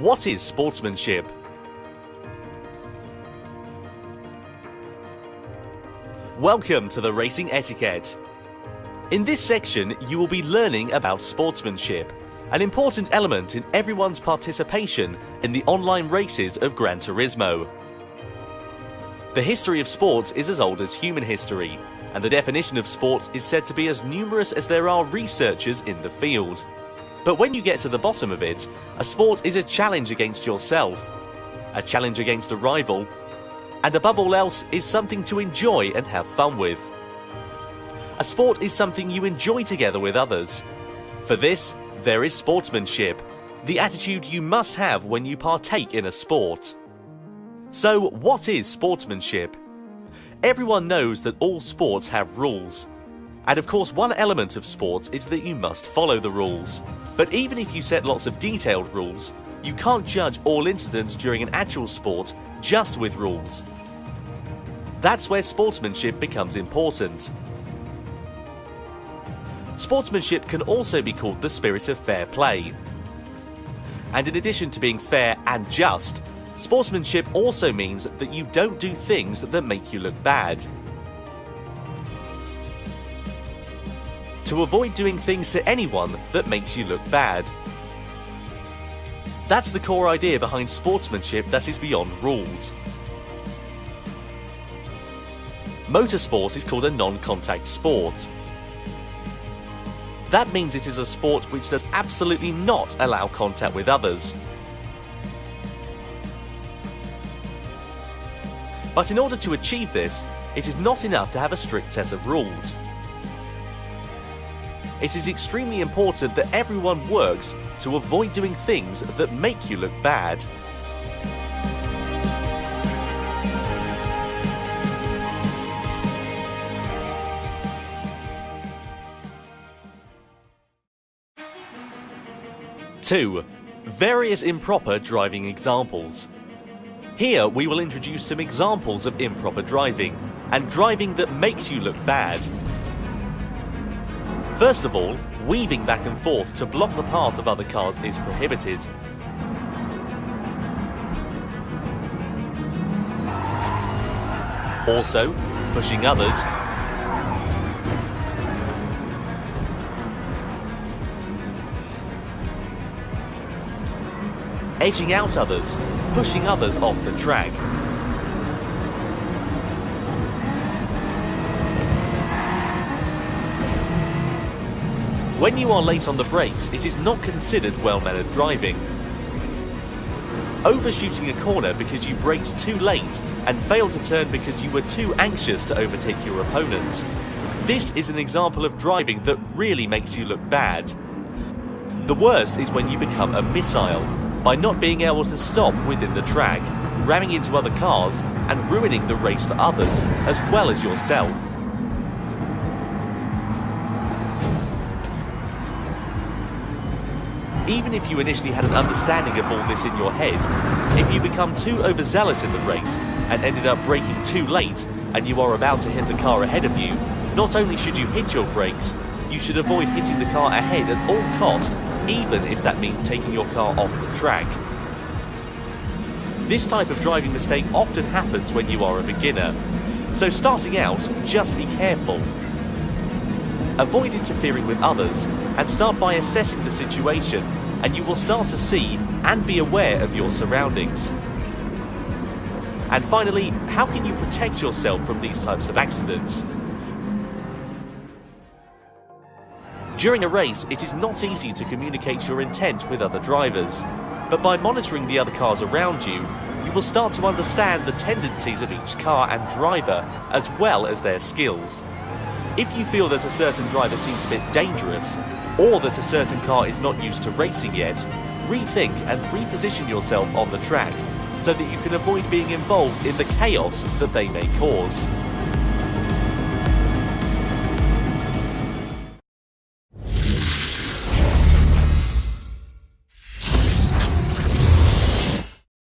What is sportsmanship? Welcome to the Racing Etiquette. In this section, you will be learning about sportsmanship, an important element in everyone's participation in the online races of Gran Turismo. The history of sports is as old as human history, and the definition of sports is said to be as numerous as there are researchers in the field. But when you get to the bottom of it, a sport is a challenge against yourself, a challenge against a rival, and above all else is something to enjoy and have fun with. A sport is something you enjoy together with others. For this, there is sportsmanship, the attitude you must have when you partake in a sport. So, what is sportsmanship? Everyone knows that all sports have rules. And of course, one element of sports is that you must follow the rules. But even if you set lots of detailed rules, you can't judge all incidents during an actual sport just with rules. That's where sportsmanship becomes important. Sportsmanship can also be called the spirit of fair play. And in addition to being fair and just, sportsmanship also means that you don't do things that make you look bad. To avoid doing things to anyone that makes you look bad. That's the core idea behind sportsmanship that is beyond rules. Motorsport is called a non-contact sport. That means it is a sport which does absolutely not allow contact with others. But in order to achieve this, it is not enough to have a strict set of rules. It is extremely important that everyone works to avoid doing things that make you look bad. Two, various improper driving examples. Here we will introduce some examples of improper driving, and driving that makes you look bad. First of all, weaving back and forth to block the path of other cars is prohibited. Also, pushing others, edging out others, pushing others off the track. When you are late on the brakes, it is not considered well-mannered driving. Overshooting a corner because you braked too late and failed to turn because you were too anxious to overtake your opponent. This is an example of driving that really makes you look bad. The worst is when you become a missile, by not being able to stop within the track, ramming into other cars and ruining the race for others as well as yourself. Even if you initially had an understanding of all this in your head, if you become too overzealous in the race and ended up braking too late and you are about to hit the car ahead of you, not only should you hit your brakes, you should avoid hitting the car ahead at all cost, even if that means taking your car off the track. This type of driving mistake often happens when you are a beginner, so starting out, just be careful. Avoid interfering with others and start by assessing the situation, and you will start to see and be aware of your surroundings. And finally, how can you protect yourself from these types of accidents? During a race, it is not easy to communicate your intent with other drivers, but by monitoring the other cars around you, you will start to understand the tendencies of each car and driver as well as their skills. If you feel that a certain driver seems a bit dangerous, or that a certain car is not used to racing yet, rethink and reposition yourself on the track so that you can avoid being involved in the chaos that they may cause.